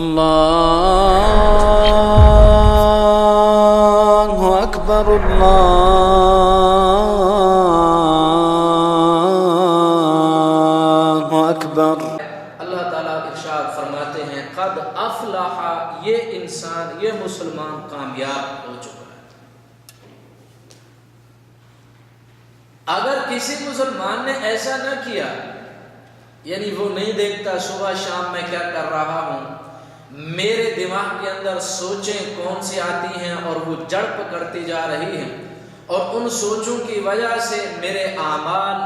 اللہ اکبر اللہ اکبر۔ اللہ تعالیٰ ارشاد فرماتے ہیں قد افلح، یہ انسان، یہ مسلمان کامیاب ہو چکا ہے۔ اگر کسی مسلمان نے ایسا نہ کیا، یعنی وہ نہیں دیکھتا صبح شام میں کیا کر رہا ہوں، میرے دماغ کے اندر سوچیں کون سی آتی ہیں اور وہ جڑ پکڑتی جا رہی ہیں، اور ان سوچوں کی وجہ سے میرے اعمال،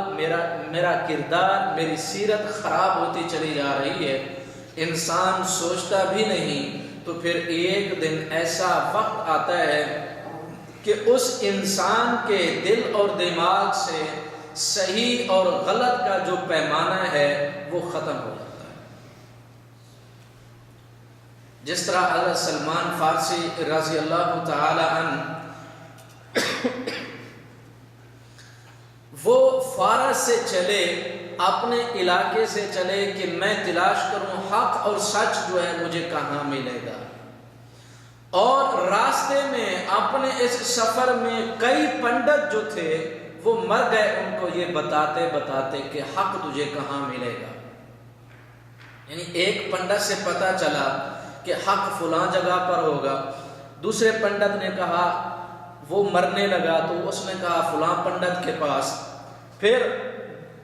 میرا کردار، میری سیرت خراب ہوتی چلی جا رہی ہے، انسان سوچتا بھی نہیں، تو پھر ایک دن ایسا وقت آتا ہے کہ اس انسان کے دل اور دماغ سے صحیح اور غلط کا جو پیمانہ ہے وہ ختم ہو جاتا ہے۔ جس طرح حضرت سلمان فارسی رضی اللہ تعالی عنہ وہ فارس سے چلے، اپنے علاقے سے چلے کہ میں تلاش کروں حق اور سچ جو ہے مجھے کہاں ملے گا، اور راستے میں اپنے اس سفر میں کئی پنڈت جو تھے وہ مر گئے ان کو یہ بتاتے بتاتے کہ حق تجھے کہاں ملے گا۔ یعنی ایک پنڈت سے پتہ چلا کہ حق فلاں جگہ پر ہوگا، دوسرے پنڈت نے کہا، وہ مرنے لگا تو اس نے کہا فلاں پنڈت کے پاس، پھر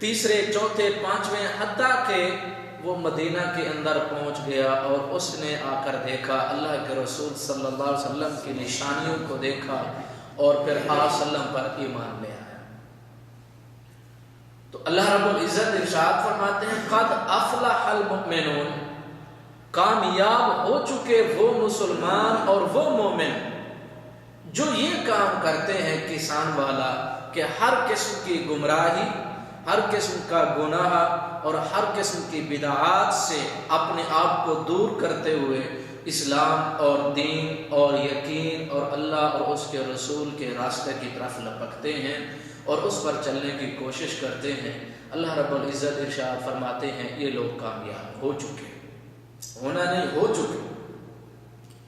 تیسرے چوتھے پانچویں حتیٰ کہ وہ مدینہ کے اندر پہنچ گیا اور اس نے آ کر دیکھا، اللہ کے رسول صلی اللہ علیہ وسلم کی نشانیوں کو دیکھا اور پھر آپ صلی اللہ علیہ وسلم پر ایمان لے آیا۔ تو اللہ رب العزت ارشاد فرماتے ہیں قد افلح المؤمنون، کامیاب ہو چکے وہ مسلمان اور وہ مومن جو یہ کام کرتے ہیں کسان والا، کہ ہر قسم کی گمراہی، ہر قسم کا گناہ اور ہر قسم کی بدعات سے اپنے آپ کو دور کرتے ہوئے اسلام اور دین اور یقین اور اللہ اور اس کے رسول کے راستے کی طرف لپکتے ہیں اور اس پر چلنے کی کوشش کرتے ہیں۔ اللہ رب العزت ارشاد فرماتے ہیں یہ لوگ کامیاب ہو چکے، ہونا نہیں ہو چکے،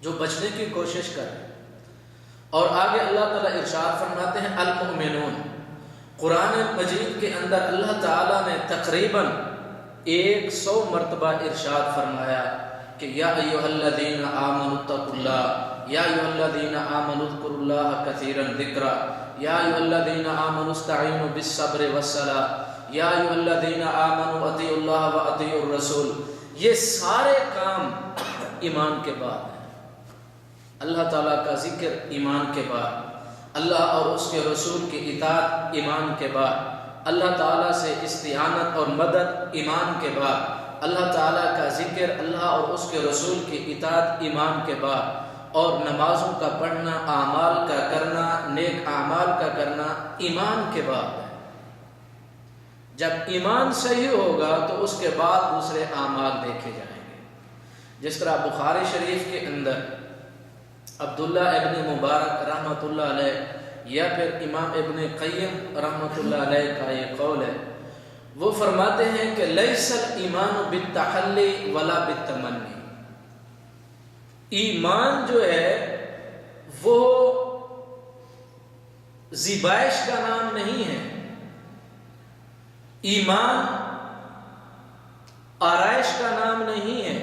جو بچنے کی کوشش کریں۔ اور آگے اللہ تعالیٰ ارشاد فرماتے ہیں المؤمنون، قرآن مجید کے اندر اللہ تعالیٰ نے تقریباً 100 مرتبہ ارشاد فرمایا کہ یا ایھا الذین آمنوا اتقوا اللہ، یا ایھا الذین آمنوا اذکروا اللہ کثیرا ذکرا، یا ایھا الذین آمنوا استعینوا بالصبر والصلاۃ، یا ایھا الذین آمنوا اطیعوا اللہ واطیعوا الرسول۔ یہ سارے کام ایمان کے بعد ہیں، اللہ تعالیٰ کا ذکر ایمان کے بعد، اللہ اور اس کے رسول کی اطاعت ایمان کے بعد، اللہ تعالیٰ سے استعانت اور مدد ایمان کے بعد، اللہ تعالیٰ کا ذکر، اللہ اور اس کے رسول کی اطاعت ایمان کے بعد، اور نمازوں کا پڑھنا، اعمال کا کرنا، نیک اعمال کا کرنا ایمان کے بعد ہے۔ جب ایمان صحیح ہوگا تو اس کے بعد دوسرے اعمال دیکھے جائیں گے۔ جس طرح بخاری شریف کے اندر عبداللہ ابن مبارک رحمۃ اللہ علیہ یا پھر امام ابن قیم رحمۃ اللہ علیہ کا یہ قول ہے، وہ فرماتے ہیں کہ لیس الایمان بالتحلی ولا بالتمنی، ایمان جو ہے وہ زیبائش کا نام نہیں ہے، ایمان آرائش کا نام نہیں ہے،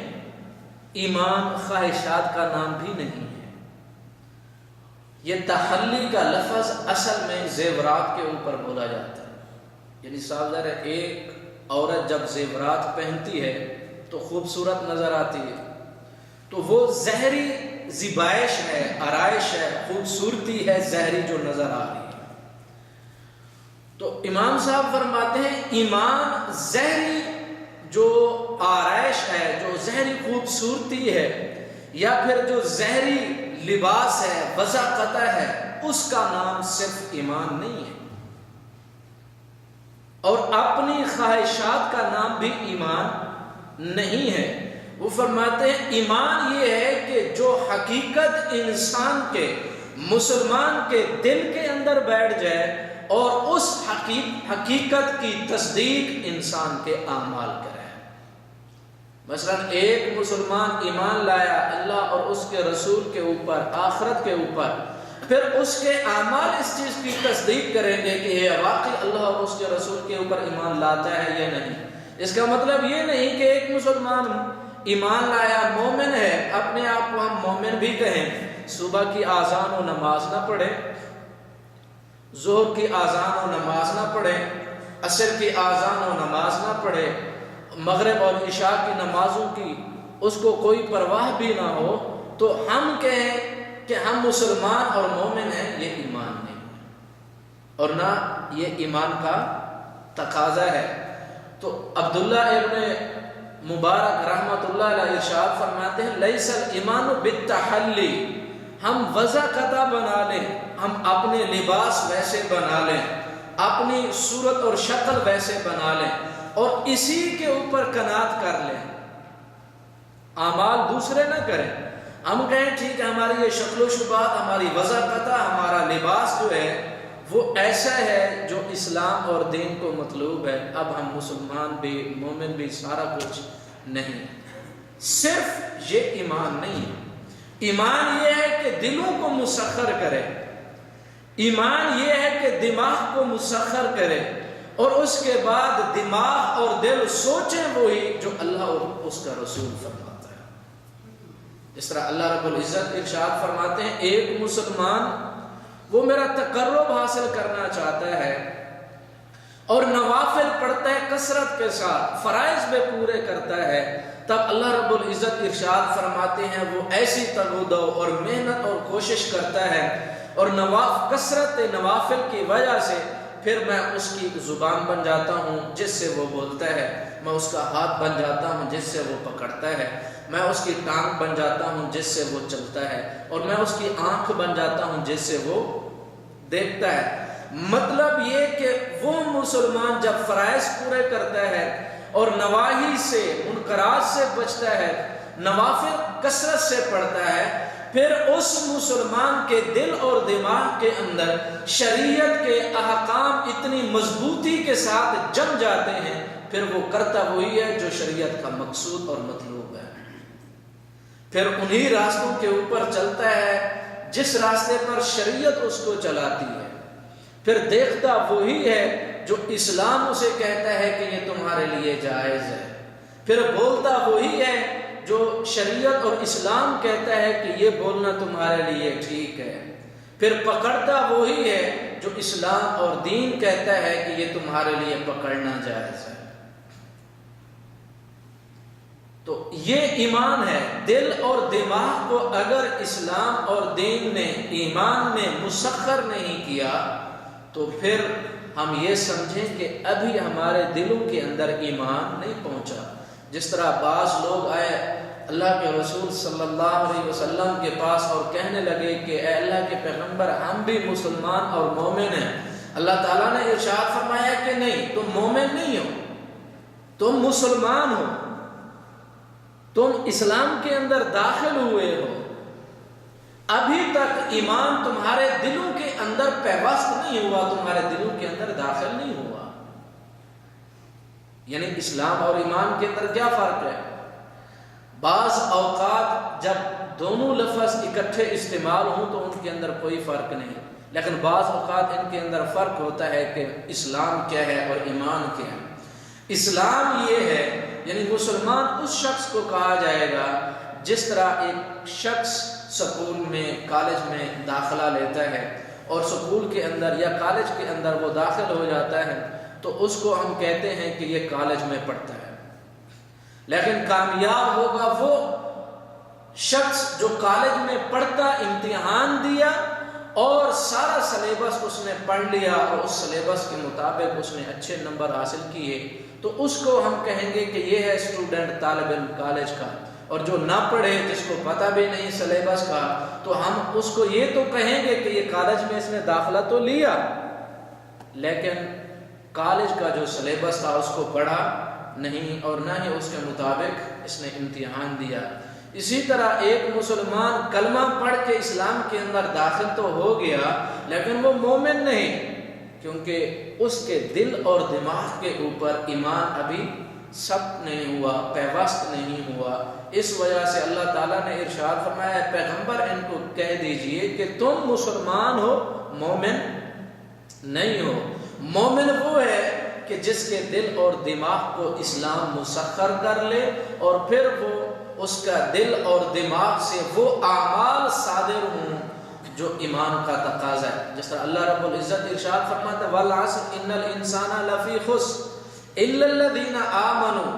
ایمان خواہشات کا نام بھی نہیں ہے۔ یہ تحلی کا لفظ اصل میں زیورات کے اوپر بولا جاتا ہے، یعنی صاحب ذرا ایک عورت جب زیورات پہنتی ہے تو خوبصورت نظر آتی ہے، تو وہ زہری زیبائش ہے، آرائش ہے، خوبصورتی ہے زہری جو نظر آ رہی ہے۔ تو امام صاحب فرماتے ہیں ایمان زہری جو آرائش ہے، جو زہری خوبصورتی ہے، یا پھر جو زہری لباس ہے، وضاقت ہے، اس کا نام صرف ایمان نہیں ہے، اور اپنی خواہشات کا نام بھی ایمان نہیں ہے۔ وہ فرماتے ہیں ایمان یہ ہے کہ جو حقیقت انسان کے، مسلمان کے دل کے اندر بیٹھ جائے اور اس حقیقت کی تصدیق انسان کے اعمال کرے۔ مثلا ایک مسلمان ایمان لایا اللہ اور اس کے رسول کے اوپر، آخرت کے اوپر، پھر اس کے اعمال اس چیز کی تصدیق کریں گے کہ یہ واقعی اللہ اور اس کے رسول کے اوپر ایمان لاتا ہے یا نہیں۔ اس کا مطلب یہ نہیں کہ ایک مسلمان ایمان لایا، مومن ہے، اپنے آپ کو ہم مومن بھی کہیں، صبح کی اذان و نماز نہ پڑھے، ظہر کی اذان و نماز نہ پڑھے، عصر کی اذان و نماز نہ پڑھے، مغرب اور عشاء کی نمازوں کی اس کو کوئی پرواہ بھی نہ ہو، تو ہم کہیں کہ ہم مسلمان اور مومن ہیں، یہ ایمان نہیں اور نہ یہ ایمان کا تقاضا ہے۔ تو عبداللہ ابن مبارک رحمۃ اللہ علیہ ارشاد فرماتے ہیں لیس الایمان بالتحلی، ہم وضع قطع بنا لیں، ہم اپنے لباس ویسے بنا لیں، اپنی صورت اور شکل ویسے بنا لیں اور اسی کے اوپر قناعت کر لیں، اعمال دوسرے نہ کریں۔ ہم کہیں ٹھیک ہے ہماری یہ شکل و شبات، ہماری وضع قطع، ہمارا لباس جو ہے وہ ایسا ہے جو اسلام اور دین کو مطلوب ہے، اب ہم مسلمان بھی مومن بھی سارا کچھ نہیں۔ صرف یہ ایمان نہیں ہے، ایمان یہ ہے کہ دلوں کو مسخر کرے، ایمان یہ ہے کہ دماغ کو مسخر کرے اور اس کے بعد دماغ اور دل سوچیں وہی جو اللہ اور اس کا رسول فرماتا ہے۔ اس طرح اللہ رب العزت ارشاد فرماتے ہیں ایک مسلمان وہ میرا تقرب حاصل کرنا چاہتا ہے اور نوافل پڑھتا ہے کثرت کے ساتھ، فرائض بھی پورے کرتا ہے، تب اللہ رب العزت ارشاد فرماتے ہیں وہ ایسی تگودو اور محنت اور کوشش کرتا ہے اور کثرت نوافل کی وجہ سے پھر میں اس کی زبان بن جاتا ہوں جس سے وہ بولتا ہے، میں اس کا ہاتھ بن جاتا ہوں جس سے وہ پکڑتا ہے، میں اس کی ٹانگ بن جاتا ہوں جس سے وہ چلتا ہے، اور میں اس کی آنکھ بن جاتا ہوں جس سے وہ دیکھتا ہے۔ مطلب یہ کہ وہ مسلمان جب فرائض پورے کرتا ہے اور نواہی سے منکرات سے بچتا ہے، نوافل کثرت سے پڑھتا ہے، پھر اس مسلمان کے دل اور دماغ کے اندر شریعت کے احکام اتنی مضبوطی کے ساتھ جم جاتے ہیں، پھر وہ کرتا وہی ہے جو شریعت کا مقصود اور مطلوب ہے، پھر انہی راستوں کے اوپر چلتا ہے جس راستے پر شریعت اس کو چلاتی ہے، پھر دیکھتا وہی ہے جو اسلام اسے کہتا ہے کہ یہ تمہارے لیے جائز ہے، پھر بولتا وہی ہے جو شریعت اور اسلام کہتا ہے کہ یہ بولنا تمہارے لیے ٹھیک ہے، پھر پکڑتا وہی ہے جو اسلام اور دین کہتا ہے کہ یہ تمہارے لیے پکڑنا جائز ہے۔ تو یہ ایمان ہے، دل اور دماغ کو اگر اسلام اور دین نے ایمان نے مسخر نہیں کیا تو پھر ہم یہ سمجھیں کہ ابھی ہمارے دلوں کے اندر ایمان نہیں پہنچا۔ جس طرح بعض لوگ آئے اللہ کے رسول صلی اللہ علیہ وسلم کے پاس اور کہنے لگے کہ اے اللہ کے پیغمبر ہم بھی مسلمان اور مومن ہیں، اللہ تعالیٰ نے ارشاد فرمایا کہ نہیں، تم مومن نہیں ہو، تم مسلمان ہو، تم اسلام کے اندر داخل ہوئے ہو، ابھی تک ایمان تمہارے دلوں کے اندر پیوست نہیں ہوا، تمہارے دلوں کے اندر داخل نہیں ہوا۔ یعنی اسلام اور ایمان کے اندر کیا فرق ہے؟ بعض اوقات جب دونوں لفظ اکٹھے استعمال ہوں تو ان کے اندر کوئی فرق نہیں، لیکن بعض اوقات ان کے اندر فرق ہوتا ہے کہ اسلام کیا ہے اور ایمان کیا ہے۔ اسلام یہ ہے یعنی مسلمان اس شخص کو کہا جائے گا جس طرح ایک شخص سکول میں کالج میں داخلہ لیتا ہے اور سکول کے اندر یا کالج کے اندر وہ داخل ہو جاتا ہے تو اس کو ہم کہتے ہیں کہ یہ کالج میں پڑھتا ہے، لیکن کامیاب ہوگا وہ شخص جو کالج میں پڑھتا، امتحان دیا اور سارا سلیبس اس نے پڑھ لیا اور اس سلیبس کے مطابق اس نے اچھے نمبر حاصل کیے، تو اس کو ہم کہیں گے کہ یہ ہے اسٹوڈنٹ طالب علم کالج کا۔ اور جو نہ پڑھے جس کو پتہ بھی نہیں سلیبس کا تو ہم اس کو یہ تو کہیں گے کہ یہ کالج میں اس نے داخلہ تو لیا لیکن کالج کا جو سلیبس تھا اس کو پڑھا نہیں اور نہ ہی اس کے مطابق اس نے امتحان دیا۔ اسی طرح ایک مسلمان کلمہ پڑھ کے اسلام کے اندر داخل تو ہو گیا لیکن وہ مومن نہیں، کیونکہ اس کے دل اور دماغ کے اوپر ایمان ابھی سب نہیں ہوا، پیوست نہیں ہوا، اس وجہ سے اللہ تعالیٰ نے ارشاد فرمایا ہے پیغمبر ان کو کہہ دیجئے کہ تم مسلمان ہو، مومن نہیں ہو۔ مومن وہ ہے کہ جس کے دل اور دماغ کو اسلام مسخر کر لے اور پھر وہ اس کا دل اور دماغ سے وہ اعمال صادر ہوں جو ایمان کا تقاضا ہے۔ جس طرح اللہ رب العزت ارشاد فرماتا ہے وَالْعَصْرِ إِنَّ الْإِنسَانَ لَفِي خُسْرٍ إِلَّا الَّذِينَ آمَنُوا،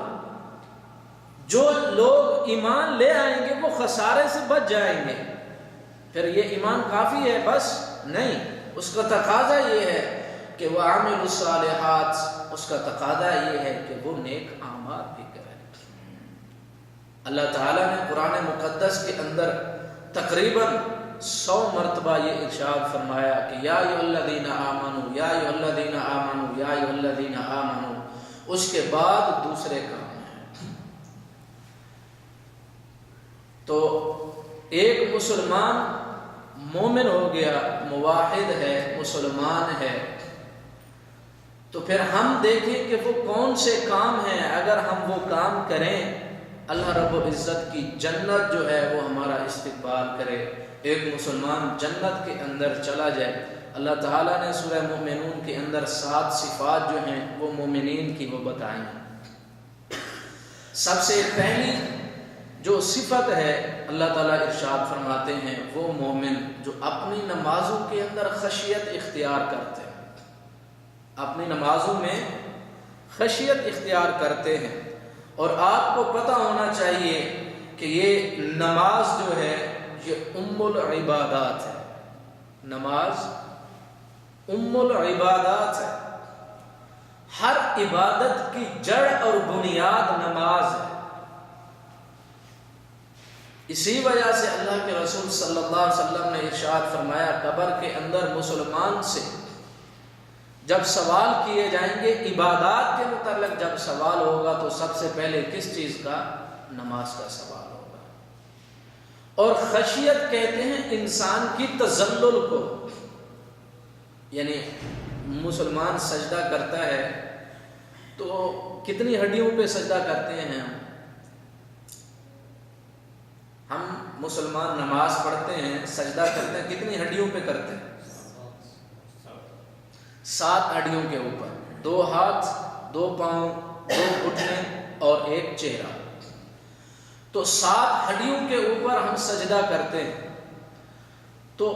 جو لوگ ایمان لے آئیں گے وہ خسارے سے بچ جائیں گے۔ پھر یہ ایمان کافی ہے بس نہیں، اس کا تقاضا یہ ہے کہ وہ عامل الصالحات، اس کا تقاضا یہ ہے کہ وہ نیک اعمال بھی کریں۔ اللہ تعالیٰ نے قرآن مقدس کے اندر تقریباً 100 مرتبہ یہ ارشاد فرمایا کہ یا ایھا الذین آمنوا، یا ایھا الذین آمنوا، یا ایھا الذین آمنوا، اس کے بعد دوسرے کام ہیں۔ تو ایک مسلمان مومن ہو گیا، موحد ہے، مسلمان ہے، تو پھر ہم دیکھیں کہ وہ کون سے کام ہیں، اگر ہم وہ کام کریں اللہ رب العزت کی جنت جو ہے وہ ہمارا استقبال کرے، ایک مسلمان جنت کے اندر چلا جائے۔ اللہ تعالیٰ نے سورہ مومنون کے اندر 7 صفات جو ہیں وہ مومنین کی وہ بتائیں ہیں۔ سب سے پہلی جو صفت ہے اللہ تعالیٰ ارشاد فرماتے ہیں وہ مومن جو اپنی نمازوں کے اندر خشیت اختیار کرتے ہیں، اپنی نمازوں میں خشیت اختیار کرتے ہیں۔ اور آپ کو پتہ ہونا چاہیے کہ یہ نماز جو ہے یہ ام العبادات ہے، نماز ام العبادات ہے، ہر عبادت کی جڑ اور بنیاد نماز ہے۔ اسی وجہ سے اللہ کے رسول صلی اللہ علیہ وسلم نے ارشاد فرمایا قبر کے اندر مسلمان سے جب سوال کیے جائیں گے عبادات کے متعلق، جب سوال ہوگا تو سب سے پہلے کس چیز کا؟ نماز کا سوال ہوگا۔ اور خشیت کہتے ہیں انسان کی تذلل کو، یعنی مسلمان سجدہ کرتا ہے تو کتنی ہڈیوں پہ سجدہ کرتے ہیں ہم مسلمان نماز پڑھتے ہیں، سجدہ کرتے ہیں، کتنی ہڈیوں پہ کرتے ہیں؟ 7 ہڈیوں کے اوپر، 2 ہاتھ، 2 پاؤں، 2 گھٹنے اور 1 چہرہ، تو 7 ہڈیوں کے اوپر ہم سجدہ کرتے ہیں۔ تو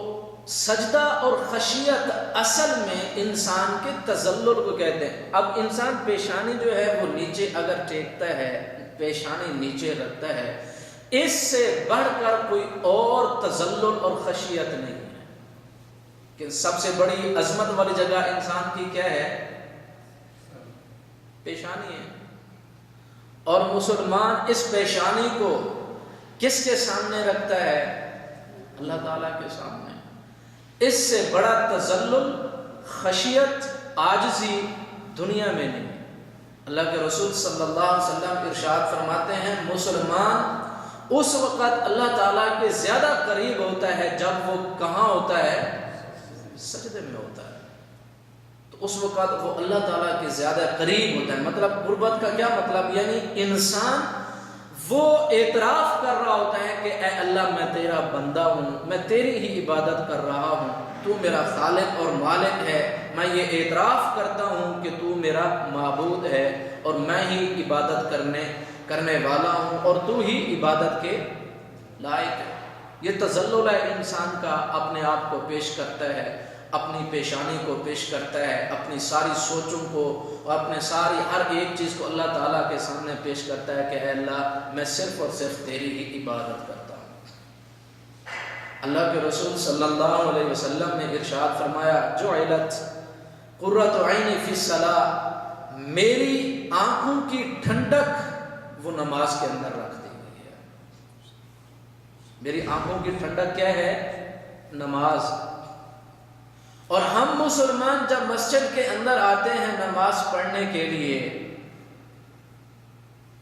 سجدہ اور خشیت اصل میں انسان کے تذلل کو کہتے ہیں۔ اب انسان پیشانی جو ہے وہ نیچے اگر ٹیکتا ہے، پیشانی نیچے رکھتا ہے، اس سے بڑھ کر کوئی اور تذلل اور خشیت نہیں ہے کہ سب سے بڑی عظمت والی جگہ انسان کی کیا ہے؟ پیشانی ہے۔ اور مسلمان اس پیشانی کو کس کے سامنے رکھتا ہے؟ اللہ تعالیٰ کے سامنے۔ اس سے بڑا تذلل، خشیت، عاجزی دنیا میں نہیں۔ اللہ کے رسول صلی اللہ علیہ وسلم ارشاد فرماتے ہیں مسلمان اس وقت اللہ تعالیٰ کے زیادہ قریب ہوتا ہے جب وہ کہاں ہوتا ہے؟ سجدے میں ہوتا ہے، تو اس وقت وہ اللہ تعالیٰ کے زیادہ قریب ہوتا ہے۔ مطلب قربت کا کیا مطلب؟ یعنی انسان وہ اعتراف کر رہا ہوتا ہے کہ اے اللہ میں تیرا بندہ ہوں، میں تیری ہی عبادت کر رہا ہوں، تو میرا خالق اور مالک ہے، میں یہ اعتراف کرتا ہوں کہ تو میرا معبود ہے اور میں ہی عبادت کرنے والا ہوں اور تو ہی عبادت کے لائق ہے۔ یہ تذلل ہے انسان کا، اپنے آپ کو پیش کرتا ہے، اپنی پیشانی کو پیش کرتا ہے، اپنی ساری سوچوں کو اور اپنے ساری ہر ایک چیز کو اللہ تعالیٰ کے سامنے پیش کرتا ہے کہ اے اللہ میں صرف اور صرف تیری ہی عبادت کرتا ہوں۔ اللہ کے رسول صلی اللہ علیہ وسلم نے ارشاد فرمایا جعلت قرۃ عینی فی الصلاۃ، میری آنکھوں کی ٹھنڈک وہ نماز کے اندر رکھ دی گئی ہے۔ میری آنکھوں کی ٹھنڈک کیا ہے؟ نماز۔ اور ہم مسلمان جب مسجد کے اندر آتے ہیں نماز پڑھنے کے لیے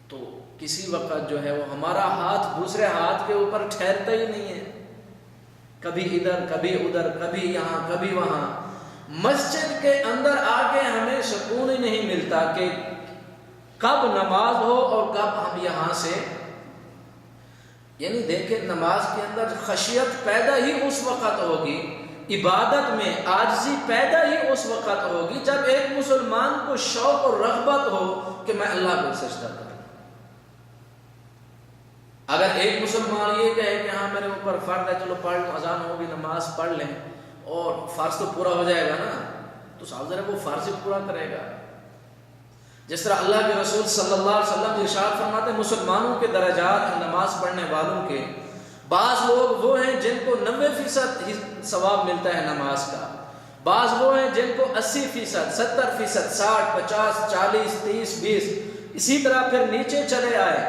تو کسی وقت جو ہے وہ ہمارا ہاتھ دوسرے ہاتھ کے اوپر ٹھہرتا ہی نہیں ہے، کبھی ادھر کبھی ادھر، کبھی یہاں کبھی وہاں۔ مسجد کے اندر آ کے ہمیں سکون ہی نہیں ملتا کہ کب نماز ہو اور کب ہم یہاں سے، یعنی دیکھیں نماز کے اندر خشیت پیدا ہی اس وقت ہوگی، عبادت میں عاجزی پیدا ہی اس وقت ہوگی جب ایک مسلمان کو شوق اور رغبت ہو کہ میں اللہ کو سجدہ کروں۔ اگر ایک مسلمان یہ کہے کہ ہاں میرے اوپر فرض ہے، چلو پڑھ لوں، اذان ہوگی نماز پڑھ لیں اور فرض تو پورا ہو جائے گا نا، تو صاحب ذرا وہ فرض ہی پورا کرے گا۔ جس طرح اللہ کے رسول صلی اللہ علیہ وسلم ارشاد فرماتے ہیں مسلمانوں کے درجات ہیں نماز پڑھنے والوں کے، بعض لوگ وہ ہیں جن کو 90% ثواب ملتا ہے نماز کا، بعض وہ ہیں جن کو 80%، 70%، 60، 50، 40، 30، 20، اسی طرح پھر نیچے چلے آئے،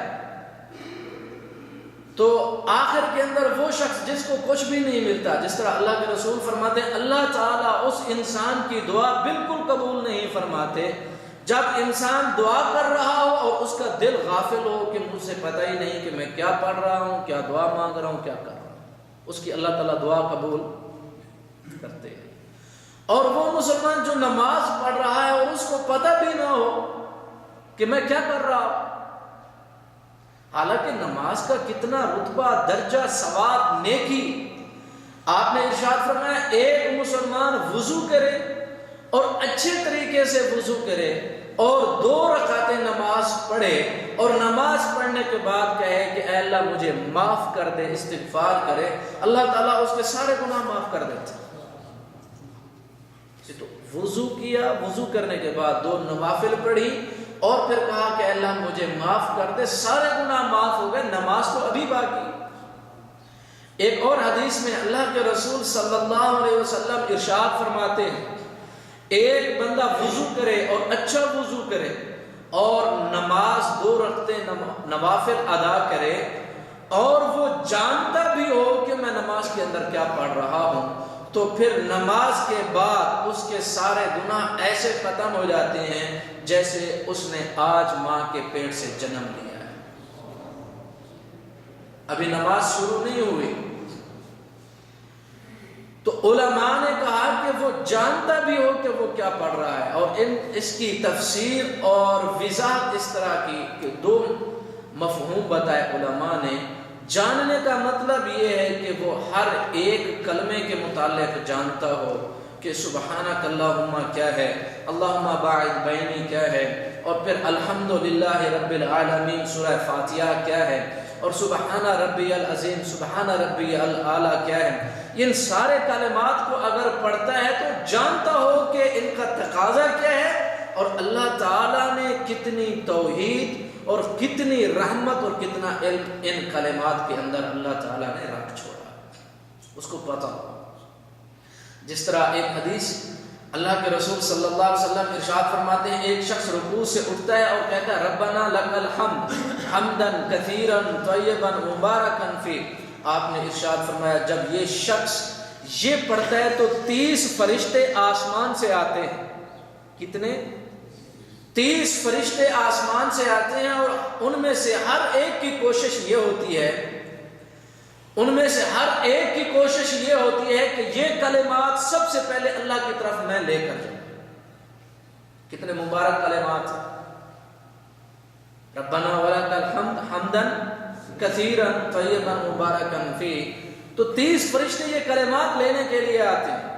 تو آخر کے اندر وہ شخص جس کو کچھ بھی نہیں ملتا، جس طرح اللہ کے رسول فرماتے ہیں اللہ تعالیٰ اس انسان کی دعا بالکل قبول نہیں فرماتے جب انسان دعا کر رہا ہو اور اس کا دل غافل ہو کہ مجھ سے پتہ ہی نہیں کہ میں کیا پڑھ رہا ہوں، کیا دعا مانگ رہا ہوں، کیا کر رہا ہوں، اس کی اللہ تعالیٰ دعا قبول کرتے ہیں۔ اور وہ مسلمان جو نماز پڑھ رہا ہے اور اس کو پتہ بھی نہ ہو کہ میں کیا کر رہا ہوں، حالانکہ نماز کا کتنا رتبہ، درجہ، ثواب، نیکی، آپ نے ارشاد فرمایا ایک مسلمان وضو کرے اور اچھے طریقے سے وضو کرے اور 2 رکعتیں نماز پڑھے اور نماز پڑھنے کے بعد کہے کہ اے اللہ مجھے معاف کر دے، استغفار کرے، اللہ تعالیٰ اس کے سارے گناہ معاف کر دیتے۔ تو وضو کیا، وضو کرنے کے بعد 2 نوافل پڑھی اور پھر کہا کہ اللہ مجھے معاف کر دے، سارے گناہ معاف ہو گئے، نماز تو ابھی باقی۔ ایک اور حدیث میں اللہ کے رسول صلی اللہ علیہ وسلم ارشاد فرماتے ہیں ایک بندہ وضو کرے اور اچھا وضو کرے اور نماز 2 رکعتیں نوافل ادا کرے اور وہ جانتا بھی ہو کہ میں نماز کے اندر کیا پڑھ رہا ہوں، تو پھر نماز کے بعد اس کے سارے گناہ ایسے ختم ہو جاتے ہیں جیسے اس نے آج ماں کے پیٹ سے جنم لیا ہے، ابھی نماز شروع نہیں ہوئی۔ تو علماء نے کہا کہ وہ جانتا بھی ہو کہ وہ کیا پڑھ رہا ہے، اور اس کی تفسیر اور وضاحت اس طرح کی کہ 2 مفہوم بتائے علماء نے۔ جاننے کا مطلب یہ ہے کہ وہ ہر ایک کلمے کے متعلق جانتا ہو کہ سبحانک اللہم کیا ہے، اللہم باعد بینی کیا ہے، اور پھر الحمدللہ رب العالمین سورہ فاتحہ کیا ہے، اور سبحان ربی العظیم، سبحان ربی الاعلیٰ کیا ہے۔ ان سارے کلمات کو اگر پڑھتا ہے تو جانتا ہو کہ ان کا تقاضا کیا ہے اور اللہ تعالیٰ نے کتنی توحید اور کتنی رحمت اور کتنا علم ان کلمات کے اندر اللہ تعالیٰ نے رکھ چھوڑا، اس کو پتا ہو۔ جس طرح ایک حدیث اللہ کے رسول صلی اللہ علیہ وسلم ارشاد فرماتے ہیں ایک شخص رکوع سے اٹھتا ہے اور کہتا ہے ربنا لک الحمد حمدا کثیرا طیبا مبارکا فی۔ آپ نے ارشاد فرمایا جب یہ شخص یہ پڑھتا ہے تو 30 فرشتے آسمان سے آتے ہیں۔ کتنے؟ 30 فرشتے آسمان سے آتے ہیں، اور ان میں سے ہر ایک کی کوشش یہ ہوتی ہے، ان میں سے ہر ایک کی کوشش یہ ہوتی ہے کہ یہ کلمات سب سے پہلے اللہ کی طرف میں لے کر جاؤں۔ کتنے مبارک کلمات، ربنا ولک الحمد حمدا کثیرا طیبا مبارکا فی۔ تو 30 فرشتے یہ کلمات لینے کے لیے آتے ہیں،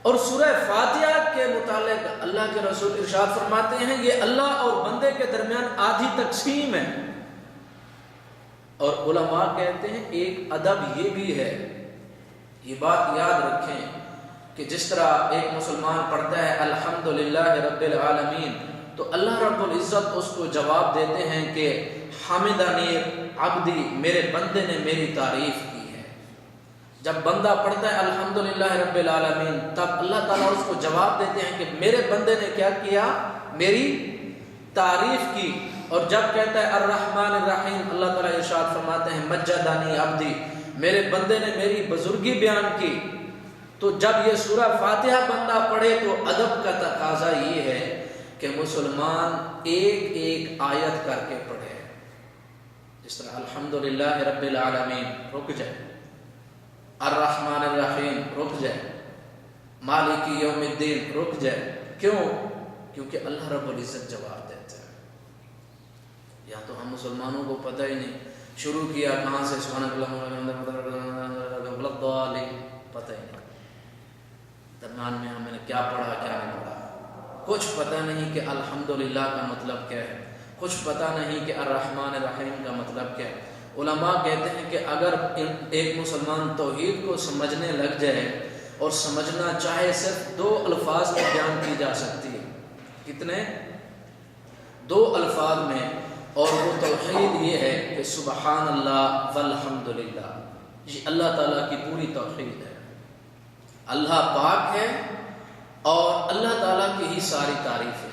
اور سورہ فاتحہ کے متعلق اللہ کے رسول ارشاد فرماتے ہیں یہ اللہ اور بندے کے درمیان آدھی تقسیم ہے۔ اور علماء کہتے ہیں ایک ادب یہ بھی ہے، یہ بات یاد رکھیں کہ جس طرح ایک مسلمان پڑھتا ہے الحمدللہ رب العالمین تو اللہ رب العزت اس کو جواب دیتے ہیں کہ حمدنی عبدی، میرے بندے نے میری تعریف کی ہے۔ جب بندہ پڑھتا ہے الحمدللہ رب العالمین تب اللہ تعالیٰ اس کو جواب دیتے ہیں کہ میرے بندے نے کیا کیا، میری تعریف کی۔ اور جب کہتا ہے الرحمن الرحیم اللہ تعالیٰ ارشاد فرماتے ہیں مجدنی عبدی، میرے بندے نے میری بزرگی بیان کی۔ تو جب یہ سورہ فاتحہ بندہ پڑھے تو ادب کا تقاضا یہ ہے کہ مسلمان ایک ایک آیت کر کے پڑھے، جس طرح الحمدللہ رب العالمین رک جائے، الرحمن الرحیم رک جائے، مالک یوم الدین رک جائے۔ کیوں؟ کیونکہ اللہ رب العزت جواب دیتے ہیں۔ یا تو ہم مسلمانوں کو پتہ ہی نہیں، شروع کیا کہاں سے سبحان اللہ پتہ ہی نہیں، درمیان میں ہم نے کیا پڑھا کیا نہیں پڑھا، کچھ پتہ نہیں کہ الحمدللہ کا مطلب کیا ہے، کچھ پتہ نہیں کہ الرحمن الرحیم کا مطلب کیا ہے۔ علماء کہتے ہیں کہ اگر ایک مسلمان توحید کو سمجھنے لگ جائے اور سمجھنا چاہے، صرف 2 الفاظ میں بیان کی جا سکتی ہے۔ کتنے؟ 2 الفاظ میں، اور وہ توحید یہ ہے کہ سبحان اللہ والحمدللہ، یہ اللہ تعالیٰ کی پوری توحید ہے، اللہ پاک ہے اور اللہ تعالیٰ کی ہی ساری تعریف ہے۔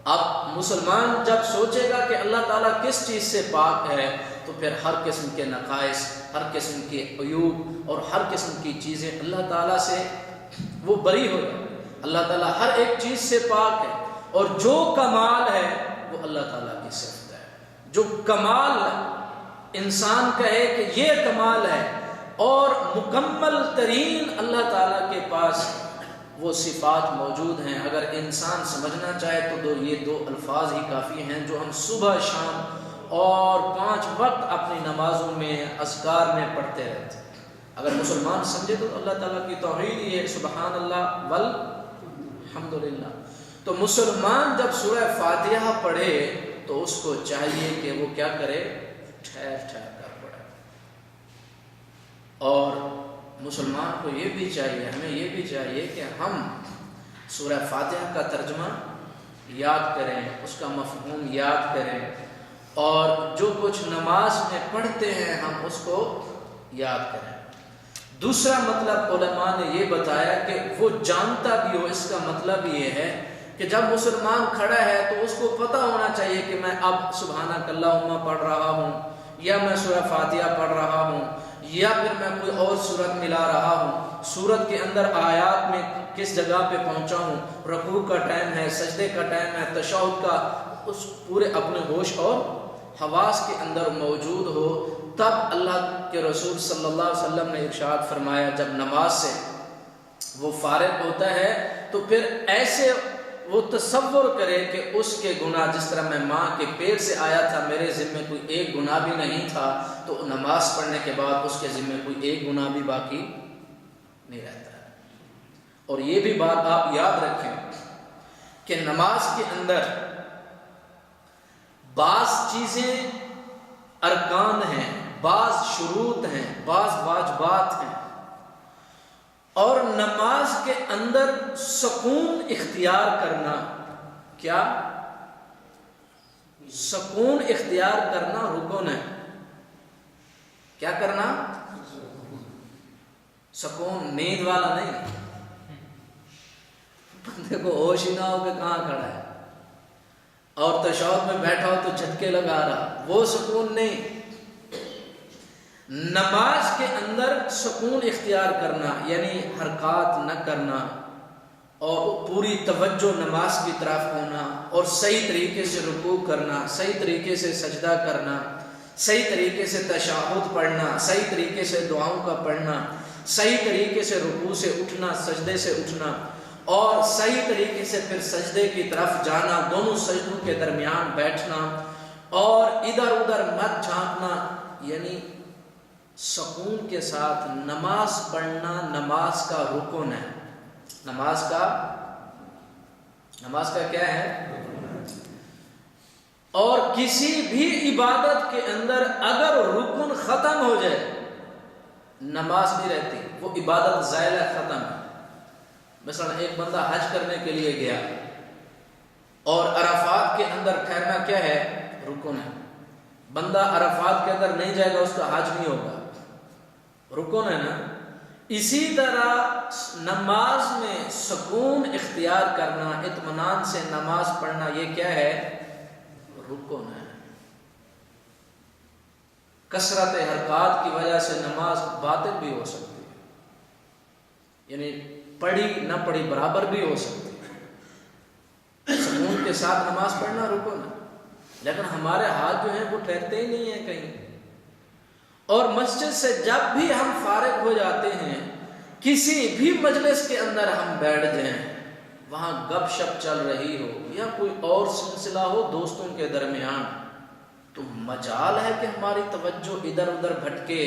اب مسلمان جب سوچے گا کہ اللہ تعالیٰ کس چیز سے پاک ہے، تو پھر ہر قسم کے نقائص، ہر قسم کے عیوب اور ہر قسم کی چیزیں اللہ تعالیٰ سے وہ بری ہو جائے۔ اللہ تعالیٰ ہر ایک چیز سے پاک ہے، اور جو کمال ہے وہ اللہ تعالیٰ کی صفت ہے۔ جو کمال انسان کہے کہ یہ کمال ہے، اور مکمل ترین اللہ تعالیٰ کے پاس وہ صفات موجود ہیں۔ اگر انسان سمجھنا چاہے تو یہ 2 الفاظ ہی کافی ہیں، جو ہم صبح شام اور 5 وقت اپنی نمازوں میں اذکار میں پڑھتے رہتے ہیں۔ اگر مسلمان سمجھے تو اللہ تعالیٰ کی توحید ہی ہے، سبحان اللہ والحمدللہ۔ تو مسلمان جب سورہ فاتحہ پڑھے تو اس کو چاہیے کہ وہ کیا کرے؟ ٹھہر ٹھہر کر پڑھے۔ اور مسلمان کو یہ بھی چاہیے، ہمیں یہ بھی چاہیے کہ ہم سورہ فاتحہ کا ترجمہ یاد کریں، اس کا مفہوم یاد کریں، اور جو کچھ نماز میں پڑھتے ہیں ہم اس کو یاد کریں۔ دوسرا مطلب علماء نے یہ بتایا کہ وہ جانتا بھی ہو، اس کا مطلب یہ ہے کہ جب مسلمان کھڑا ہے تو اس کو پتہ ہونا چاہیے کہ میں اب سبحانک اللہم پڑھ رہا ہوں، یا میں سورہ فاتحہ پڑھ رہا ہوں، یا پھر میں کوئی اور سورت ملا رہا ہوں، سورت کے اندر آیات میں کس جگہ پہ پہنچا ہوں، رکوع کا ٹائم ہے، سجدے کا ٹائم ہے، تشہد کا، اس پورے اپنے ہوش اور حواس کے اندر موجود ہو۔ تب اللہ کے رسول صلی اللہ علیہ وسلم نے ارشاد فرمایا، جب نماز سے وہ فارغ ہوتا ہے تو پھر ایسے وہ تصور کرے کہ اس کے گناہ، جس طرح میں ماں کے پیٹ سے آیا تھا، میرے ذمے کوئی ایک گناہ بھی نہیں تھا، تو نماز پڑھنے کے بعد اس کے ذمے کوئی ایک گناہ بھی باقی نہیں رہتا ہے۔ اور یہ بھی بات آپ یاد رکھیں کہ نماز کے اندر بعض چیزیں ارکان ہیں، بعض شروط ہیں، بعض واجبات ہیں، اور نماز کے اندر سکون اختیار کرنا، کیا؟ سکون اختیار کرنا رکن ہے۔ کیا کرنا؟ سکون، نیند والا نہیں، بندے کو ہوش ہی نہ ہو کہ کہاں کھڑا ہے، اور تشہد میں بیٹھا ہو تو جھٹکے لگا رہا، وہ سکون نہیں۔ نماز کے اندر سکون اختیار کرنا یعنی حرکات نہ کرنا، اور پوری توجہ نماز کی طرف ہونا، اور صحیح طریقے سے رکوع کرنا، صحیح طریقے سے سجدہ کرنا، صحیح طریقے سے تشہد پڑھنا، صحیح طریقے سے دعاؤں کا پڑھنا، صحیح طریقے سے رکوع سے اٹھنا، سجدے سے اٹھنا، اور صحیح طریقے سے پھر سجدے کی طرف جانا، دونوں سجدوں کے درمیان بیٹھنا، اور ادھر ادھر مت جھانکنا، یعنی سکون کے ساتھ نماز پڑھنا نماز کا رکن ہے۔ نماز کا کیا ہے؟ اور کسی بھی عبادت کے اندر اگر رکن ختم ہو جائے، نماز نہیں رہتی، وہ عبادت زائل ہے، ختم ہے۔ مثلا ایک بندہ حج کرنے کے لیے گیا، اور عرفات کے اندر ٹھہرنا کیا ہے؟ رکن ہے۔ بندہ عرفات کے اندر نہیں جائے گا، اس کا حج نہیں ہوگا، رکن ہے نا۔ اسی طرح نماز میں سکون اختیار کرنا، اطمینان سے نماز پڑھنا، یہ کیا ہے؟ رکن ہے۔ کثرت حرکات کی وجہ سے نماز باطل بھی ہو سکتی ہے، یعنی پڑھی نہ پڑھی برابر بھی ہو سکتی ہے۔ سکون کے ساتھ نماز پڑھنا رکن ہے، لیکن ہمارے ہاتھ جو ہیں وہ ٹھہرتے ہی نہیں ہیں کہیں۔ اور مسجد سے جب بھی ہم فارغ ہو جاتے ہیں، کسی بھی مجلس کے اندر ہم بیٹھ جائیں، وہاں گپ شپ چل رہی ہو یا کوئی اور سلسلہ ہو دوستوں کے درمیان، تو مجال ہے کہ ہماری توجہ ادھر ادھر بھٹکے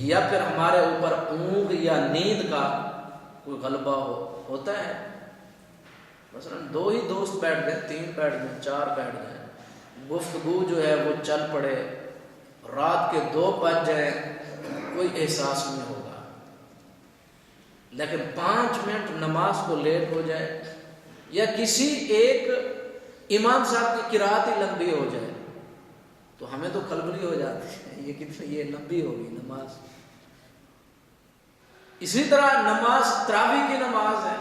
یا پھر ہمارے اوپر اونگ یا نیند کا کوئی غلبہ ہوتا ہے۔ مثلا 2 ہی دوست بیٹھ گئے، 3 بیٹھ گئے، 4 بیٹھ گئے، گفتگو جو ہے وہ چل پڑے، رات کے 2 بج جائیں، کوئی احساس نہیں ہوگا۔ لیکن 5 منٹ نماز کو لیٹ ہو جائے یا کسی ایک امام صاحب کی قرات ہی لمبی ہو جائے تو ہمیں تو کھلبلی ہو جاتی ہے، یہ لمبی ہوگی نماز۔ اسی طرح نماز تراویح کی نماز ہے،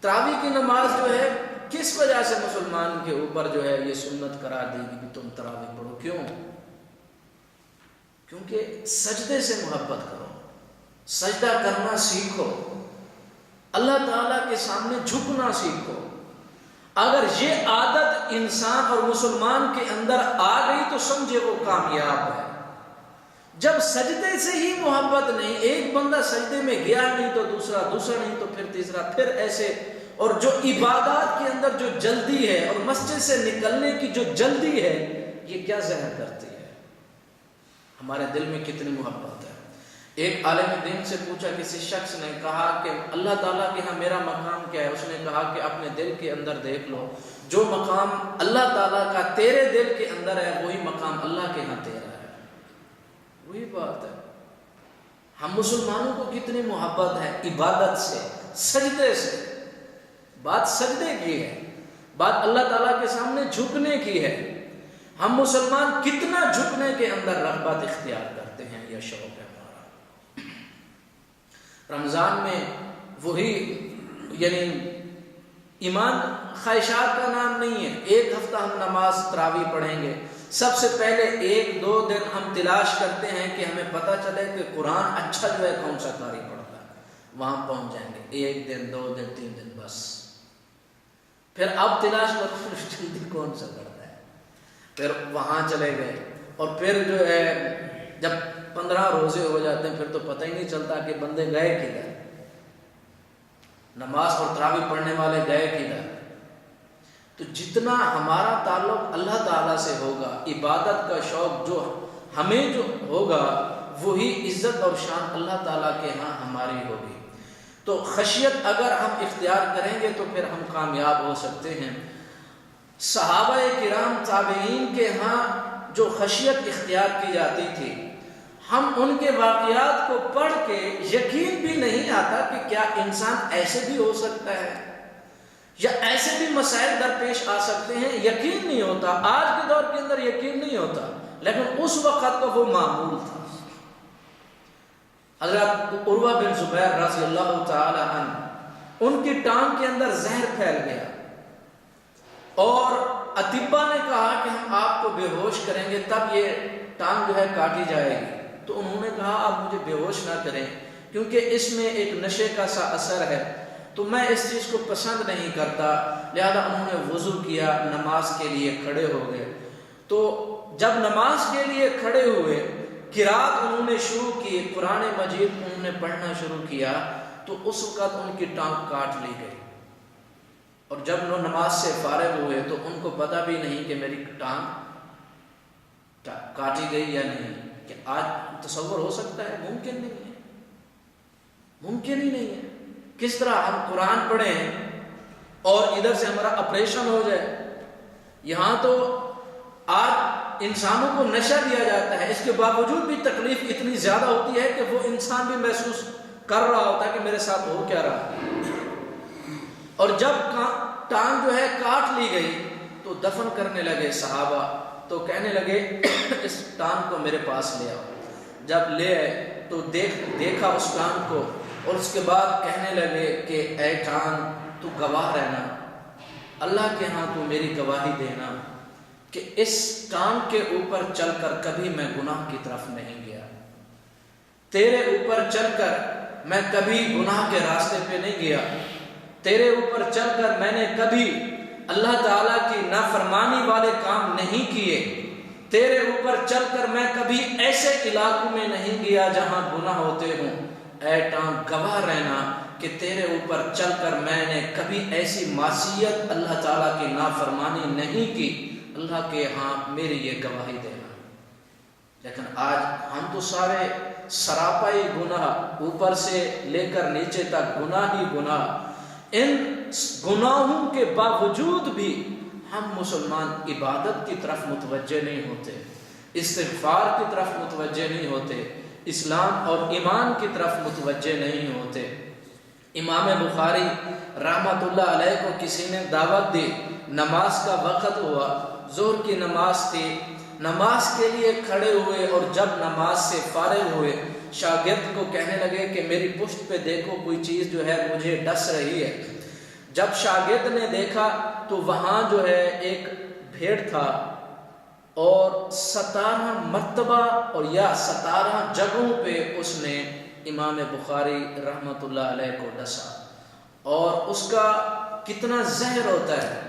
تراویح کی نماز جو ہے کس وجہ سے مسلمان کے اوپر جو ہے یہ سنت قرار دی گئی کہ تم تراویح پڑھو؟ کیوں؟ کیونکہ سجدے سے محبت کرو، سجدہ کرنا سیکھو، اللہ تعالیٰ کے سامنے جھکنا سیکھو۔ اگر یہ عادت انسان اور مسلمان کے اندر آ گئی تو سمجھے وہ کامیاب ہے۔ جب سجدے سے ہی محبت نہیں، ایک بندہ سجدے میں گیا نہیں تو دوسرا نہیں تو پھر تیسرا، پھر ایسے، اور جو عبادات کے اندر جو جلدی ہے اور مسجد سے نکلنے کی جو جلدی ہے، یہ کیا ظاہر کرتی ہے؟ ہمارے دل میں کتنی محبت ہے۔ ایک عالم دین سے پوچھا، کسی شخص نے کہا کہ اللہ تعالیٰ کے ہاں میرا مقام کیا ہے؟ اس نے کہا کہ اپنے دل کے اندر دیکھ لو، جو مقام اللہ تعالیٰ کا تیرے دل کے اندر ہے وہی مقام اللہ کے ہاں تیرا ہے۔ وہی بات ہے، ہم مسلمانوں کو کتنی محبت ہے عبادت سے، سجدے سے۔ بات سجدے کی ہے، بات اللہ تعالیٰ کے سامنے جھکنے کی ہے۔ ہم مسلمان کتنا جھکنے کے اندر رغبت اختیار کرتے ہیں، یہ شوق ہے ہمارا۔ رمضان میں وہی یعنی ایمان خواہشات کا نام نہیں ہے۔ ایک ہفتہ ہم نماز تراویح پڑھیں گے، سب سے پہلے 1-2 دن ہم تلاش کرتے ہیں کہ ہمیں پتہ چلے کہ قرآن اچھا جو ہے کون سا قاری پڑھتا ہے، وہاں پہنچ جائیں گے 1 دن 2 دن 3 دن بس۔ پھر اب تلاش کرتے ہیں جلدی کون سا پڑھتا ہے، پھر وہاں چلے گئے، اور پھر جو ہے جب 15 روزے ہو جاتے ہیں پھر تو پتہ ہی نہیں چلتا کہ بندے گئے کدھر، نماز اور تراویح پڑھنے والے گئے کدھر۔ تو جتنا ہمارا تعلق اللہ تعالیٰ سے ہوگا، عبادت کا شوق جو ہمیں جو ہوگا، وہی عزت اور شان اللہ تعالیٰ کے ہاں ہماری ہوگی۔ تو خشیت اگر ہم اختیار کریں گے تو پھر ہم کامیاب ہو سکتے ہیں۔ صحابہ کرام تابعین کے ہاں جو خشیت اختیار کی جاتی تھی، ہم ان کے واقعات کو پڑھ کے یقین بھی نہیں آتا کہ کیا انسان ایسے بھی ہو سکتا ہے یا ایسے بھی مسائل درپیش آ سکتے ہیں، یقین نہیں ہوتا۔ آج کے دور کے اندر یقین نہیں ہوتا، لیکن اس وقت کا وہ معمول تھا۔ حضرت عروہ بن زبیر رضی اللہ تعالی عنہ، ان کی ٹانگ کے اندر زہر پھیل گیا اور اطباء نے کہا کہ ہم آپ کو بے ہوش کریں گے تب یہ ٹانگ جو ہے کاٹی جائے گی۔ تو انہوں نے کہا آپ مجھے بے ہوش نہ کریں کیونکہ اس میں ایک نشے کا سا اثر ہے، تو میں اس چیز کو پسند نہیں کرتا۔ لہذا انہوں نے وضو کیا، نماز کے لیے کھڑے ہو گئے۔ تو جب نماز کے لیے کھڑے ہوئے، قرات انہوں نے شروع کی، قرآن مجید انہوں نے پڑھنا شروع کیا، تو اس وقت ان کی ٹانگ کاٹ لی گئی۔ اور جب وہ نماز سے فارغ ہوئے تو ان کو پتہ بھی نہیں کہ میری ٹانگ کاٹی گئی یا نہیں۔ کہ آج تصور ہو سکتا ہے؟ ممکن نہیں ہے، ممکن ہی نہیں ہے۔ کس طرح ہم قرآن پڑھیں اور ادھر سے ہمارا آپریشن ہو جائے؟ یہاں تو آج انسانوں کو نشہ دیا جاتا ہے، اس کے باوجود بھی تکلیف اتنی زیادہ ہوتی ہے کہ وہ انسان بھی محسوس کر رہا ہوتا ہے کہ میرے ساتھ ہو کیا رہا ہے۔ اور جب ٹانگ جو ہے کاٹ لی گئی تو دفن کرنے لگے صحابہ، تو کہنے لگے اس ٹانگ کو میرے پاس لے آؤ۔ جب لے آئے تو دیکھا اس ٹانگ کو، اور اس کے بعد کہنے لگے کہ اے ٹانگ تو گواہ رہنا، اللہ کے ہاں تو میری گواہی دینا کہ اس ٹانگ کے اوپر چل کر کبھی میں گناہ کی طرف نہیں گیا، تیرے اوپر چل کر میں کبھی گناہ کے راستے پہ نہیں گیا، تیرے اوپر چل کر میں نے کبھی اللہ تعالیٰ کی نافرمانی والے کام نہیں کیے، تیرے اوپر چل کر میں کبھی ایسے علاقوں میں نہیں گیا جہاں گناہ ہوتے ہوں، اے ٹانگ گواہ رہنا کہ تیرے اوپر چل کر میں نے کبھی ایسی معصیت اللہ تعالیٰ کی نافرمانی نہیں کی، اللہ کے ہاں میری یہ گواہی دینا۔ لیکن آج ہم تو سارے سراپائی گناہ، اوپر سے لے کر نیچے تک گناہ ہی گناہ، ان گناہوں کے باوجود بھی ہم مسلمان عبادت کی طرف متوجہ نہیں ہوتے، استغفار کی طرف متوجہ نہیں ہوتے، اسلام اور ایمان کی طرف متوجہ نہیں ہوتے۔ امام بخاری رحمۃ اللہ علیہ کو کسی نے دعوت دی، نماز کا وقت ہوا، ظہر کی نماز تھی، نماز کے لیے کھڑے ہوئے اور جب نماز سے فارغ ہوئے شاگرد کو کہنے لگے کہ میری پشت پہ دیکھو کوئی چیز جو ہے مجھے ڈس رہی ہے۔ جب شاگرد نے دیکھا تو وہاں جو ہے ایک بھیڑ تھا اور 17 مرتبہ اور یا 17 جگہوں پہ اس نے امام بخاری رحمۃ اللہ علیہ کو ڈسا، اور اس کا کتنا زہر ہوتا ہے۔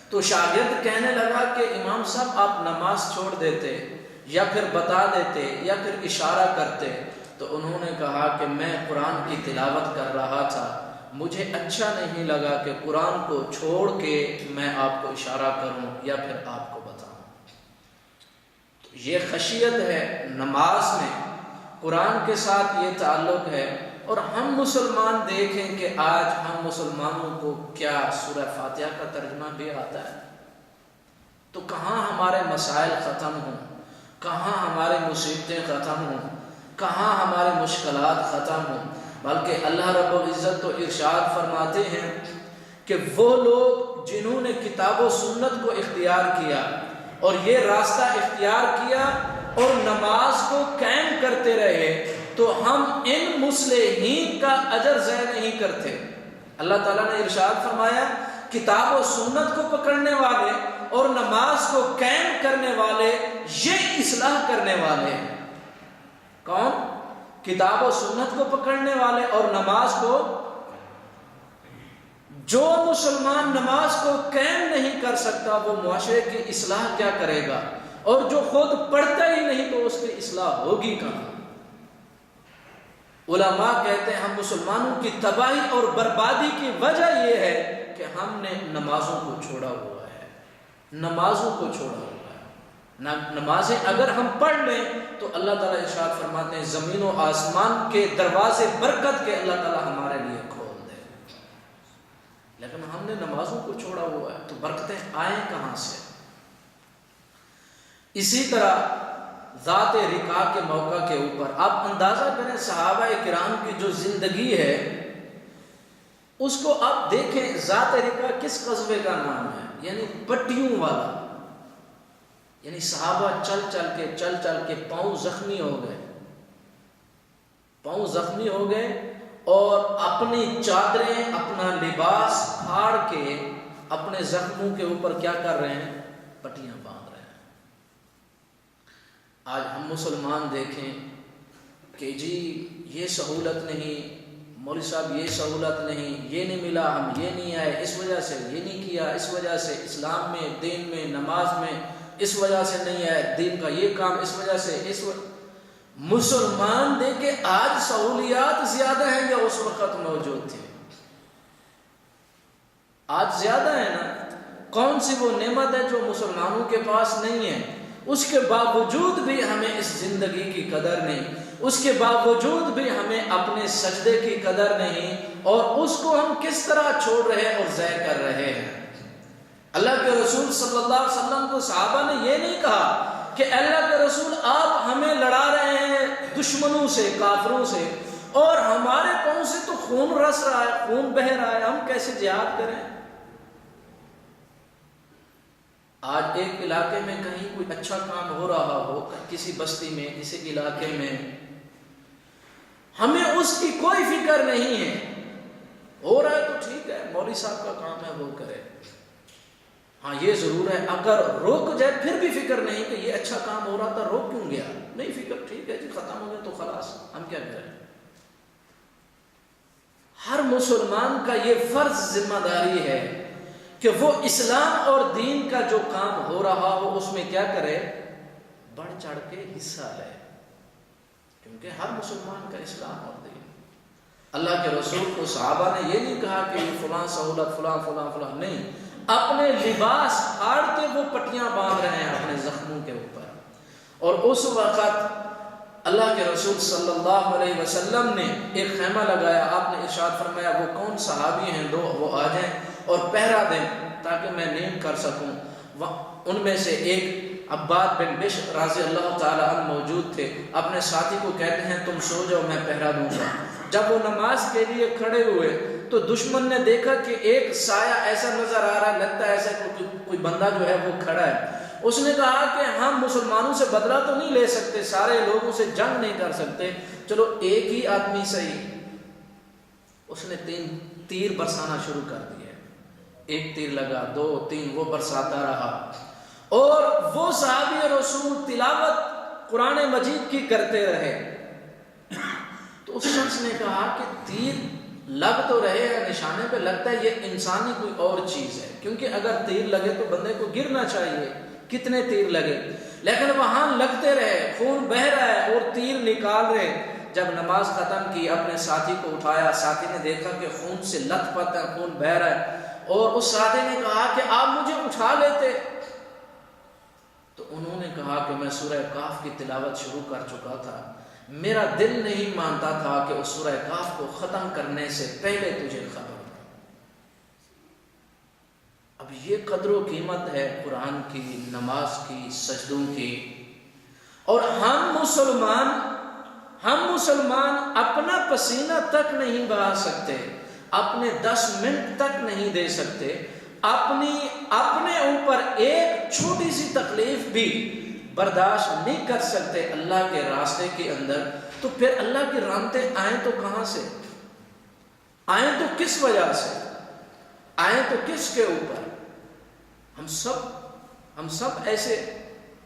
تو شاگرد کہنے لگا کہ امام صاحب آپ نماز چھوڑ دیتے یا پھر بتا دیتے یا پھر اشارہ کرتے۔ تو انہوں نے کہا کہ میں قرآن کی تلاوت کر رہا تھا، مجھے اچھا نہیں لگا کہ قرآن کو چھوڑ کے میں آپ کو اشارہ کروں یا پھر آپ کو بتاؤں۔ تو یہ خشیت ہے نماز میں، قرآن کے ساتھ یہ تعلق ہے۔ اور ہم مسلمان دیکھیں کہ آج ہم مسلمانوں کو کیا سورہ فاتحہ کا ترجمہ بھی آتا ہے، تو کہاں ہمارے مسائل ختم ہوں، کہاں ہماری مصیبتیں ختم ہوں، کہاں ہماری مشکلات ختم ہوں، بلکہ اللہ رب العزت تو ارشاد فرماتے ہیں کہ وہ لوگ جنہوں نے کتاب و سنت کو اختیار کیا اور یہ راستہ اختیار کیا اور نماز کو قائم کرتے رہے تو ہم ان مصلحین کا اجر ضائع نہیں کرتے۔ اللہ تعالیٰ نے ارشاد فرمایا کتاب و سنت کو پکڑنے والے اور نماز کو قائم کرنے والے یہ اصلاح کرنے والے ہیں۔ کون؟ کتاب و سنت کو پکڑنے والے اور نماز کو۔ جو مسلمان نماز کو قائم نہیں کر سکتا وہ معاشرے کی اصلاح کیا کرے گا، اور جو خود پڑھتا ہی نہیں تو اس کی اصلاح ہوگی کہاں؟ علماء کہتے ہیں ہم مسلمانوں کی تباہی اور بربادی کی وجہ یہ ہے کہ ہم نے نمازوں کو چھوڑا ہوا ہے، نمازوں کو چھوڑا ہوا ہے۔ نمازیں اگر ہم پڑھ لیں تو اللہ تعالیٰ ارشاد فرماتے ہیں زمین و آسمان کے دروازے برکت کے اللہ تعالیٰ ہمارے لیے کھول دے، لیکن ہم نے نمازوں کو چھوڑا ہوا ہے تو برکتیں آئیں کہاں سے؟ اسی طرح ذات رقاع کے موقع کے اوپر آپ اندازہ کریں صحابہ کرام کی جو زندگی ہے اس کو آپ دیکھیں، ذات رقاع کس قصبے کا نام ہے؟ یعنی پٹیوں والا، یعنی صحابہ چل چل کے پاؤں زخمی ہو گئے، پاؤں زخمی ہو گئے اور اپنی چادریں اپنا لباس پھاڑ کے اپنے زخموں کے اوپر کیا کر رہے ہیں؟ پٹیاں باندھ رہے ہیں۔ آج ہم مسلمان دیکھیں کہ جی یہ سہولت نہیں، مولوی صاحب یہ سہولت نہیں، یہ نہیں ملا، ہم یہ نہیں آئے، اس وجہ سے یہ نہیں کیا، اس وجہ سے اسلام میں، دین میں، نماز میں اس وجہ سے نہیں آئے، دین کا یہ کام اس وجہ سے مسلمان دیکھیں آج سہولیات زیادہ ہیں یا اس وقت موجود تھے؟ آج زیادہ ہے نا۔ کون سی وہ نعمت ہے جو مسلمانوں کے پاس نہیں ہے؟ اس کے باوجود بھی ہمیں اس زندگی کی قدر نہیں، اس کے باوجود بھی ہمیں اپنے سجدے کی قدر نہیں، اور اس کو ہم کس طرح چھوڑ رہے اور ضائع کر رہے ہیں۔ اللہ کے رسول صلی اللہ علیہ وسلم کو صحابہ نے یہ نہیں کہا کہ اللہ کے رسول آپ ہمیں لڑا رہے ہیں دشمنوں سے، کافروں سے، اور ہمارے پاؤں سے تو خون رس رہا ہے، خون بہہ رہا ہے، ہم کیسے جہاد کریں؟ آج ایک علاقے میں کہیں کوئی اچھا کام ہو رہا ہو، کسی بستی میں، کسی علاقے میں، ہمیں اس کی کوئی فکر نہیں ہے، ہو رہا ہے تو ٹھیک ہے، مولوی صاحب کا کام ہے وہ کرے۔ ہاں یہ ضرور ہے اگر روک جائے پھر بھی فکر نہیں کہ یہ اچھا کام ہو رہا تھا روک کیوں گیا، نہیں فکر، ٹھیک ہے جی ختم ہو گیا تو خلاص، ہم کیا کریں۔ ہر مسلمان کا یہ فرض ذمہ داری ہے کہ وہ اسلام اور دین کا جو کام ہو رہا ہو اس میں کیا کرے؟ بڑھ چڑھ کے حصہ لے، کیونکہ ہر مسلمان کا اسلام اور دین۔ اللہ کے رسول کو صحابہ نے یہ نہیں کہا کہ فلاں سہولت فلاں فلاں فلاں، نہیں، اپنے لباس پھاڑ کے وہ پٹیاں باندھ رہے ہیں اپنے زخموں کے اوپر۔ اور اس وقت اللہ کے رسول صلی اللہ علیہ وسلم نے ایک خیمہ لگایا، آپ نے ارشاد فرمایا وہ کون صحابی ہیں دو وہ آ جائیں اور پہرا دیں تاکہ میں نیند کر سکوں۔ ان میں سے ایک عباد بن بشر رضی اللہ تعالی عنہ موجود تھے، اپنے ساتھی کو کہتے ہیں تم سو جاؤ میں پہرا دوں گا۔ جب وہ نماز کے لیے کھڑے ہوئے تو دشمن نے دیکھا کہ ایک سایہ ایسا نظر آ رہا ہے، لگتا ہے ایسا کوئی بندہ جو ہے وہ کھڑا ہے۔ اس نے کہا کہ ہم مسلمانوں سے بدلہ تو نہیں لے سکتے، سارے لوگوں سے جنگ نہیں کر سکتے، چلو ایک ہی آدمی صحیح۔ اس نے 3 تیر برسانا شروع کر دیے، ایک تیر لگا، 2 3، وہ برساتا رہا۔ اور وہ صحابی رسول تلاوت قرآن مجید کی کرتے رہے۔ تو اس شخص نے کہا کہ تیر لگ تو رہے ہیں نشانے پہ، لگتا ہے یہ انسانی کوئی اور چیز ہے، کیونکہ اگر تیر لگے تو بندے کو گرنا چاہیے، کتنے تیر لگے، لیکن وہاں لگتے رہے، خون بہ رہا ہے اور تیر نکال رہے۔ جب نماز ختم کی اپنے ساتھی کو اٹھایا، ساتھی نے دیکھا کہ خون سے لت پت ہے، خون بہ رہا ہے، اور اس ساتھی نے کہا کہ آپ مجھے اٹھا لیتے۔ تو انہوں نے کہا کہ میں سورہ کہف کی تلاوت شروع کر چکا تھا، میرا دل نہیں مانتا تھا کہ اس سورہ کہف کو ختم کرنے سے پہلے تجھے خبر۔ اب یہ قدر و قیمت ہے قرآن کی، نماز کی، سجدوں کی۔ اور ہم مسلمان اپنا پسینہ تک نہیں بہا سکتے، اپنے 10 منٹ تک نہیں دے سکتے، اپنے اوپر ایک چھوٹی سی تکلیف بھی برداشت نہیں کر سکتے اللہ کے راستے کے اندر، تو پھر اللہ کی رحمتیں آئیں تو کہاں سے آئیں؟ تو کس وجہ سے آئیں؟ تو کس کے اوپر؟ ہم سب ایسے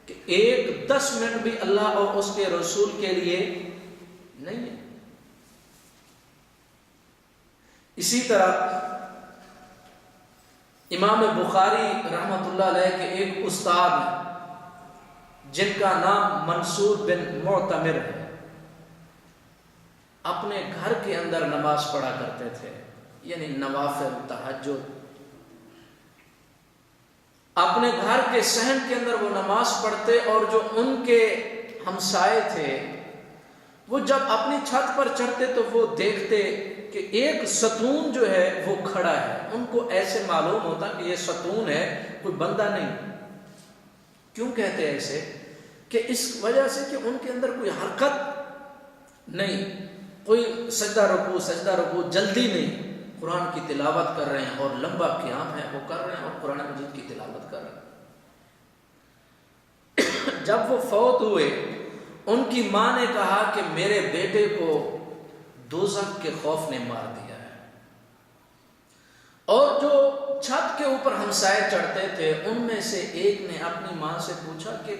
کہ ایک 10 منٹ بھی اللہ اور اس کے رسول کے لیے نہیں ہے۔ اسی طرح امام بخاری رحمۃ اللہ علیہ کے ایک استاد ہیں جن کا نام منصور بن معتمر ہے، اپنے گھر کے اندر نماز پڑھا کرتے تھے، یعنی نوافل، تہجد، اپنے گھر کے صحن کے اندر وہ نماز پڑھتے، اور جو ان کے ہمسائے تھے وہ جب اپنی چھت پر چڑھتے تو وہ دیکھتے کہ ایک ستون جو ہے وہ کھڑا ہے، ان کو ایسے معلوم ہوتا کہ یہ ستون ہے، کوئی بندہ نہیں۔ کیوں کہتے ہیں ایسے؟ کہ اس وجہ سے کہ ان کے اندر کوئی حرکت نہیں، کوئی سجدہ رکوع جلدی نہیں، قرآن کی تلاوت کر رہے ہیں اور لمبا قیام ہے وہ کر رہے ہیں اور قرآن مجید کی تلاوت کر رہے ہیں۔ جب وہ فوت ہوئے ان کی ماں نے کہا کہ میرے بیٹے کو دوزخ کے خوف نے مار دیا ہے۔ اور جو چھت کے اوپر ہمسائے چڑھتے تھے ان میں سے ایک نے اپنی ماں سے پوچھا کہ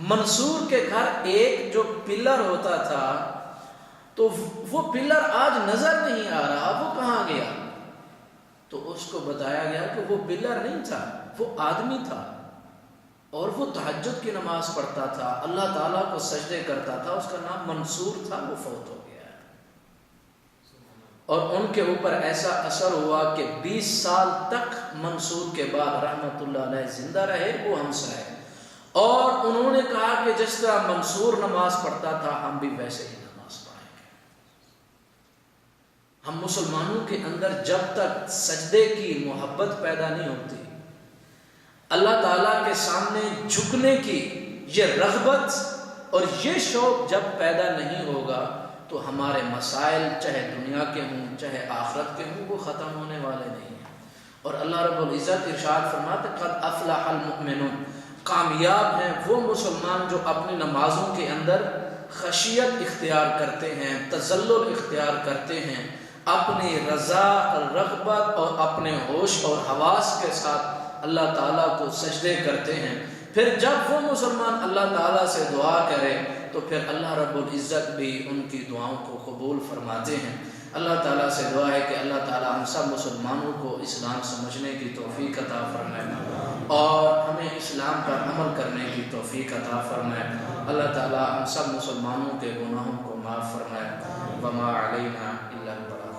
منصور کے گھر ایک جو پلر ہوتا تھا تو وہ پلر آج نظر نہیں آ رہا، وہ کہاں گیا؟ تو اس کو بتایا گیا کہ وہ پلر نہیں تھا، وہ آدمی تھا، اور وہ تہجد کی نماز پڑھتا تھا، اللہ تعالیٰ کو سجدے کرتا تھا، اس کا نام منصور تھا، وہ فوت ہو گیا۔ اور ان کے اوپر ایسا اثر ہوا کہ 20 سال تک منصور کے بعد رحمت اللہ علیہ زندہ رہے وہ ہمسائے، اور انہوں نے کہا کہ جس طرح منصور نماز پڑھتا تھا ہم بھی ویسے ہی نماز پڑھیں گے۔ ہم مسلمانوں کے اندر جب تک سجدے کی محبت پیدا نہیں ہوتی، اللہ تعالیٰ کے سامنے جھکنے کی یہ رغبت اور یہ شوق جب پیدا نہیں ہوگا تو ہمارے مسائل چاہے دنیا کے ہوں چاہے آخرت کے ہوں وہ ختم ہونے والے نہیں ہیں۔ اور اللہ رب العزت ارشاد فرماتے قد افلح المؤمنون، کامیاب ہیں وہ مسلمان جو اپنی نمازوں کے اندر خشیت اختیار کرتے ہیں، تذلل اختیار کرتے ہیں، اپنی رضا رغبت اور اپنے ہوش اور حواس کے ساتھ اللہ تعالیٰ کو سجدے کرتے ہیں۔ پھر جب وہ مسلمان اللہ تعالیٰ سے دعا کرے تو پھر اللہ رب العزت بھی ان کی دعاؤں کو قبول فرماتے ہیں۔ اللہ تعالیٰ سے دعا ہے کہ اللہ تعالیٰ ہم سب مسلمانوں کو اسلام سمجھنے کی توفیق عطا فرمائے اور ہمیں اسلام پر عمل کرنے کی توفیق عطا فرمائے۔ اللہ تعالیٰ ہم سب مسلمانوں کے گناہوں کو معاف فرمائے۔ وما علینا الا البلاغ۔